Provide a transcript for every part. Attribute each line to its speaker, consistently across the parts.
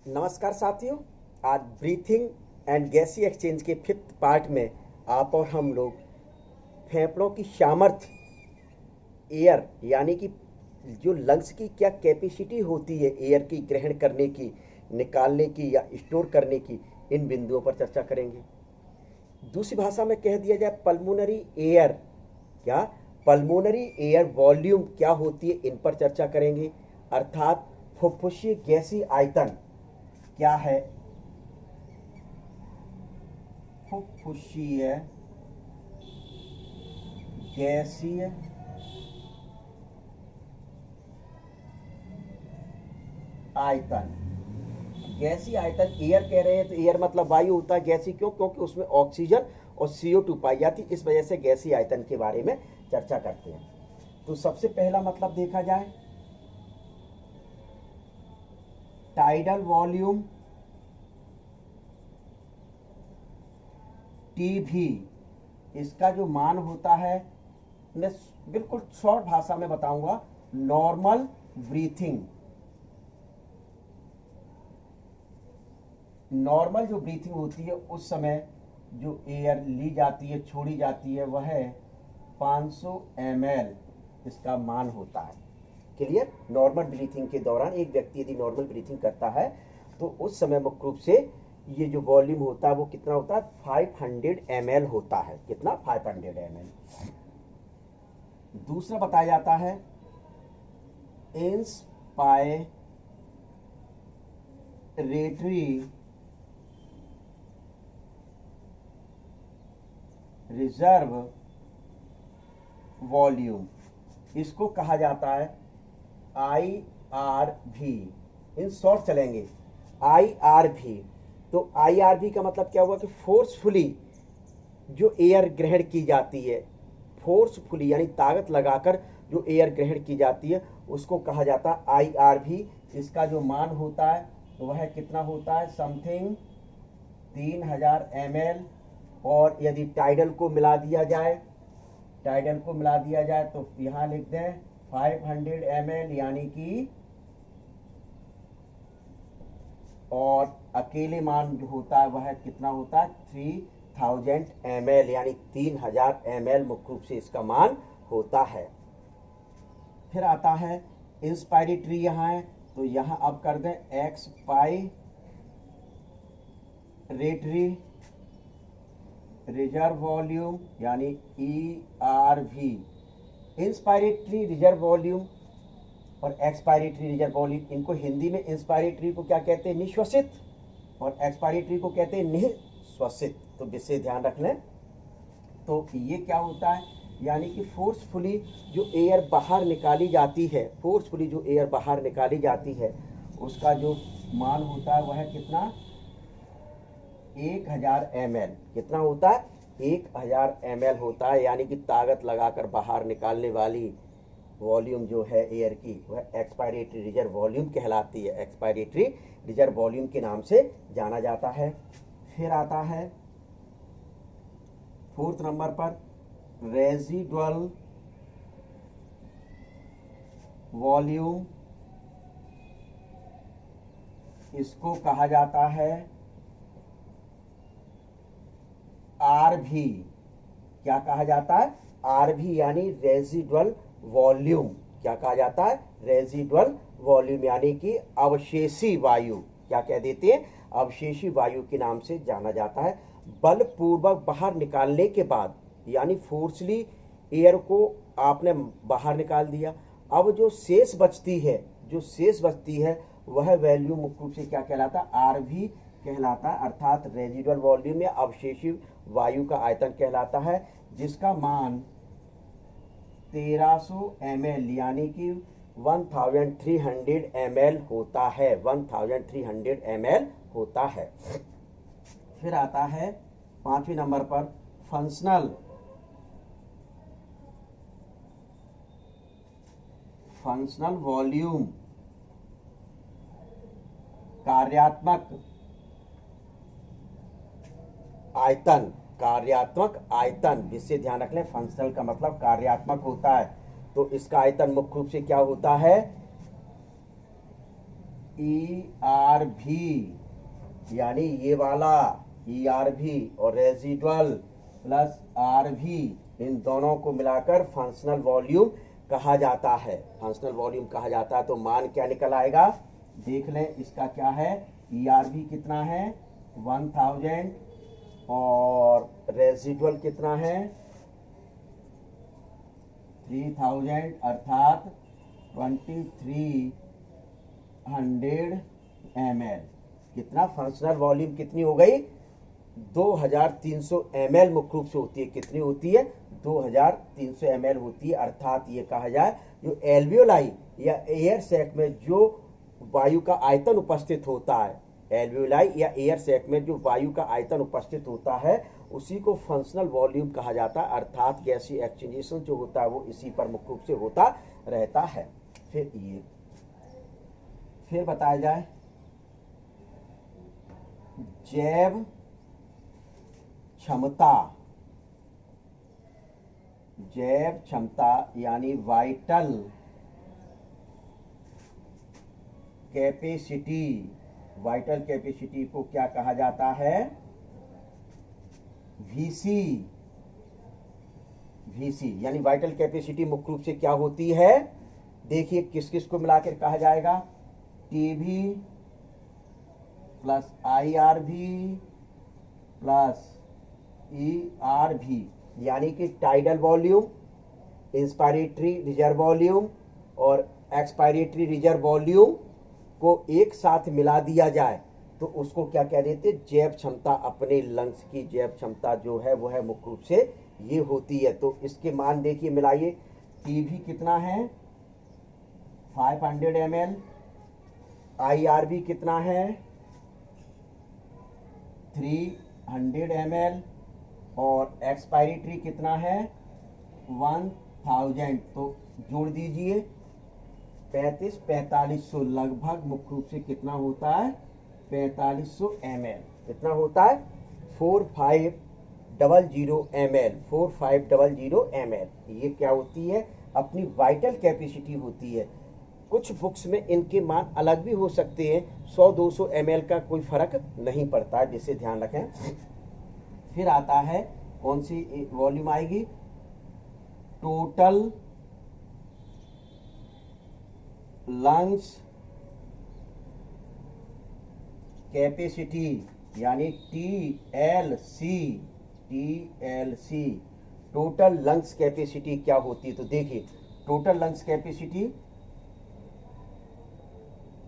Speaker 1: नमस्कार साथियों। आज ब्रीथिंग एंड गैसी एक्सचेंज के फिफ्थ पार्ट में आप और हम लोग फेफड़ों की सामर्थ्य, एयर यानी कि जो लंग्स की क्या कैपेसिटी होती है एयर की ग्रहण करने की, निकालने की या स्टोर करने की, इन बिंदुओं पर चर्चा करेंगे। दूसरी भाषा में कह दिया जाए पल्मोनरी एयर, क्या पल्मोनरी एयर वॉल्यूम क्या होती है, इन पर चर्चा करेंगे। अर्थात फुफ्फुसीय गैसीय आयतन क्या है, फुफ्फुसीय गैसीय आयतन। गैसीय आयतन एयर कह रहे हैं तो एयर मतलब वायु होता है। गैसीय क्यों? क्योंकि उसमें ऑक्सीजन और CO2 पाई जाती, इस वजह से गैसीय आयतन के बारे में चर्चा करते हैं। तो सबसे पहला मतलब देखा जाए टाइडल वॉल्यूम, TV, इसका जो मान होता है, मैं बिल्कुल शॉर्ट भाषा में बताऊंगा, नॉर्मल ब्रीथिंग। नॉर्मल जो ब्रीथिंग होती है उस समय जो एयर ली जाती है, छोड़ी जाती है, वह 500 ml इसका मान होता है। क्लियर? नॉर्मल ब्रीथिंग के दौरान एक व्यक्ति यदि नॉर्मल ब्रीथिंग करता है तो उस समय मुख्य रूप से ये जो वॉल्यूम होता है वो कितना होता है, 500 ml होता है। कितना? 500 ml। दूसरा बताया जाता है इंस्पायरेटरी रिजर्व वॉल्यूम, इसको कहा जाता है IRV। इन शॉर्ट चलेंगे IRV। तो IRV का मतलब क्या हुआ कि फोर्सफुली जो एयर ग्रहण की जाती है, फोर्सफुली यानी ताकत लगाकर जो एयर ग्रहण की जाती है उसको कहा जाता है IRV। इसका जो मान होता है वह कितना होता है, समथिंग 3000 ml। और यदि टाइडल को मिला दिया जाए, टाइडल को मिला दिया जाए तो यहां लिख दें 500 ml यानी कि, और अकेले मान जो होता है वह कितना होता है, 3000 ml यानी 3000 ml मुख्य रूप से इसका मान होता है। फिर आता है इंस्पायरेटरी, यहाँ है तो यहां अब कर दें एक्सपायरेटरी रिजर्व वॉल्यूम यानी ERV। इंस्पायरेटरी रिजर्व वॉल्यूम और एक्सपायरेटरी रिजर्व वॉल्यूम, इनको हिंदी में इंस्पायरेटरी को क्या कहते हैं, निश्वसित, और एक्सपायरेटरी को कहते हैं निःश्वसित। तो विशेष ध्यान रख लें। तो ये क्या होता है, यानी कि फोर्सफुली जो एयर बाहर निकाली जाती है, फोर्सफुली जो एयर बाहर निकाली जाती है उसका जो मान होता है वह कितना, 1000 ml। कितना होता है, 1000 ml होता है। यानी कि ताकत लगाकर बाहर निकालने वाली वॉल्यूम जो है एयर की वह एक्सपायरेटरी रिजर्व वॉल्यूम कहलाती है, एक्सपायरेटरी रिजर्व वॉल्यूम के नाम से जाना जाता है। फिर आता है फोर्थ नंबर पर रेजिडुअल वॉल्यूम, इसको कहा जाता है RV। क्या कहा जाता है, RV यानी रेजिडुअल वॉल्यूम। क्या कहा जाता है, रेजिडुअल वॉल्यूम यानी कि अवशेषी वायु। क्या कह देते हैं, अवशेषी वायु के नाम से जाना जाता है। बलपूर्वक बाहर निकालने के बाद, यानी फोर्सली एयर को आपने बाहर निकाल दिया, अब जो शेष बचती है, जो शेष बचती है वह वैल्यू मुख्य रूप से क्या कहलाता है, RV कहलाता है। अर्थात रेजिडुअल वॉल्यूम या अवशेषी वायु का आयतन कहलाता है, जिसका मान 1300 ml यानी कि 1300 ml होता है, 1300 ml होता है। फिर आता है पांचवें नंबर पर फंक्शनल वॉल्यूम, कार्यात्मक आयतन। कार्यात्मक आयतन, जिससे ध्यान रख लें फंक्शनल का मतलब कार्यात्मक होता है। तो इसका आयतन मुख्य रूप से क्या होता है, ERV यानी ये वाला ERV और रेजिडुअल प्लस RV, इन दोनों को मिलाकर फंक्शनल वॉल्यूम कहा जाता है। फंक्शनल वॉल्यूम कहा जाता है। तो मान क्या निकल आएगा, देख लें इसका क्या है। ERV कितना है 1000 और रेजिडुअल कितना है 3000 अर्थात 2300 ml। कितना फंक्शनल वॉल्यूम कितनी हो गई 2300 ml मुख्य रूप से होती है। कितनी होती है 2300 ml होती है। अर्थात ये कहा जाए जो एल्वियोलाई या एयर सैक में जो वायु का आयतन उपस्थित होता है, एल्वियोलाई या एयर सैक में जो वायु का आयतन उपस्थित होता है उसी को फंक्शनल वॉल्यूम कहा जाता है। अर्थात गैसीय एक्सचेंजेशन जो होता है वो इसी पर मुख्य रूप से होता रहता है। फिर बताया जाए जैव क्षमता यानी वाइटल कैपेसिटी को क्या कहा जाता है VC यानी वाइटल कैपेसिटी मुख्य रूप से क्या होती है। देखिए किस किस को मिलाकर कहा जाएगा TB plus IRV plus ERV यानी कि tidal volume, inspiratory reserve volume और एक्सपायरेटरी रिजर्व वॉल्यूम को एक साथ मिला दिया जाए तो उसको क्या कह देते जैव क्षमता। अपने लंग्स की जैव क्षमता जो है वो है मुख्य रूप से ये होती है। तो इसके मान देखिए मिलाइए। TB कितना है 500 ml, IRV कितना है 300 ml और एक्सपायरेटरी कितना है 1000। तो जोड़ दीजिए 4500 लगभग मुख्य रूप से कितना होता है 4500 ml। कितना होता है 4500 ml। ये क्या होती है अपनी वाइटल कैपेसिटी होती है। कुछ बुक्स में इनके मान अलग भी हो सकते हैं, 100-200 ml का कोई फर्क नहीं पड़ता है, जिसे ध्यान रखें। फिर आता है कौन सी वॉल्यूम आएगी टोटल लंग्स कैपेसिटी यानी TLC। टोटल लंग्स कैपेसिटी क्या होती है। तो देखिए टोटल लंग्स कैपेसिटी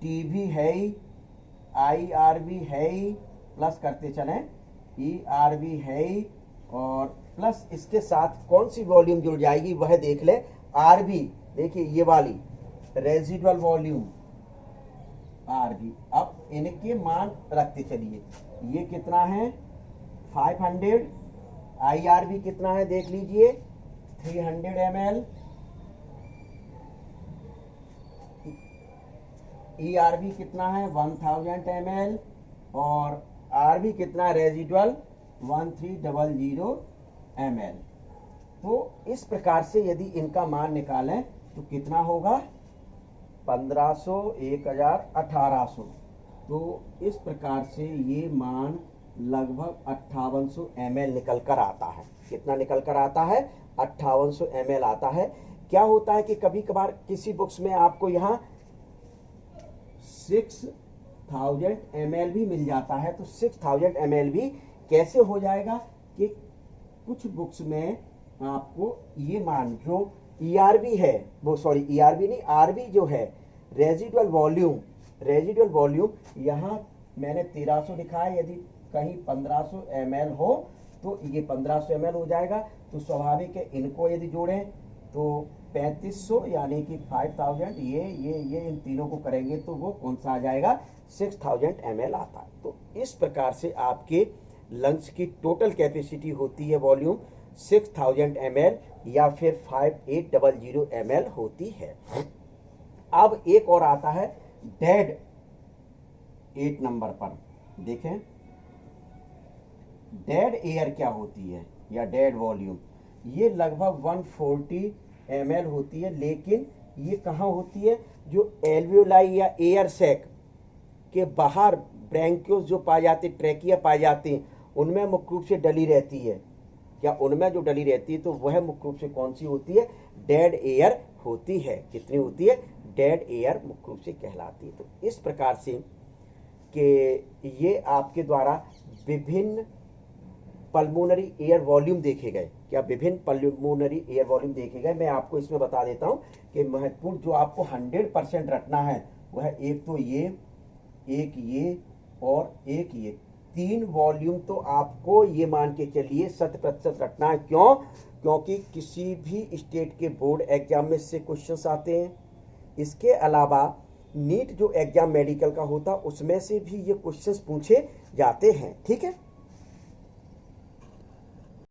Speaker 1: TB है ही, IRV है ही, प्लस करते चलें ERV है ही और प्लस इसके साथ कौन सी वॉल्यूम जुड़ जाएगी वह देख ले RV। देखिए ये वाली रेजिडुअल वॉल्यूम RV। अब इनके मान रखते चलिए। ये कितना है 500, IRV कितना है देख लीजिए 300 ml, ERV कितना है 1000 ml और RV कितना रेजिडुअल 1300 ml। तो इस प्रकार से यदि इनका मान निकालें तो कितना होगा 1500, 1000, 1800। तो इस प्रकार से ये मान लगभग 5800 ml निकल कर आता है। कितना निकल कर आता है 5800 ml आता है। क्या होता है कि कभी कभार किसी बुक्स में आपको यहाँ 6000 ml भी मिल जाता है। तो 6000 ml भी कैसे हो जाएगा कि कुछ बुक्स में आपको ये मान जो ERV है वो ERV नहीं RV जो है रेजिडुअल वॉल्यूम यहाँ मैंने 1300 लिखा है। यदि कहीं 1500 ml हो तो ये 1500 ml हो जाएगा। तो स्वाभाविक है इनको यदि जोड़ें तो 3500 यानी कि 5000 ये इन तीनों को करेंगे तो वो कौन सा आ जाएगा 6000 ml आता है। तो इस प्रकार से आपके लंग्स की टोटल कैपेसिटी होती है वॉल्यूम 6000 ml या फिर 5800 ml होती है। अब एक और आता है डेड 8 नंबर पर। देखें डेड एयर क्या होती है या डेड वॉल्यूम। ये लगभग 140 ml होती है। लेकिन ये कहाँ होती है जो एल्वियोलाई या एयर सैक के बाहर ब्रैंक्योस जो पाए जाते, ट्रैकिया पाए जाते हैं, उनमें मुख्य रूप से डली रहती है, या उनमें जो डली रहती है तो वह मुख्य रूप से कौन सी होती है? डेड एयर होती है। कितनी होती है? डेड एयर मुख्य रूप से कहलाती है। तो इस प्रकार से कि ये आपके द्वारा विभिन्न पल्मोनरी एयर वॉल्यूम देखे गए। क्या विभिन्न पल्मोनरी एयर वॉल्यूम देखे गए? मैं आपको इसमें बता देता हूं कि महत्वपूर्ण जो आपको 100% रखना है वह एक तो ये, एक ये और एक ये, 3 वॉल्यूम तो आपको ये मान के चलिए 100% रखना है। क्यों? क्योंकि किसी भी स्टेट के बोर्ड एग्जाम में से क्वेश्चंस आते हैं। इसके अलावा नीट जो एग्जाम मेडिकल का होता उसमें से भी ये क्वेश्चंस पूछे जाते हैं। ठीक है।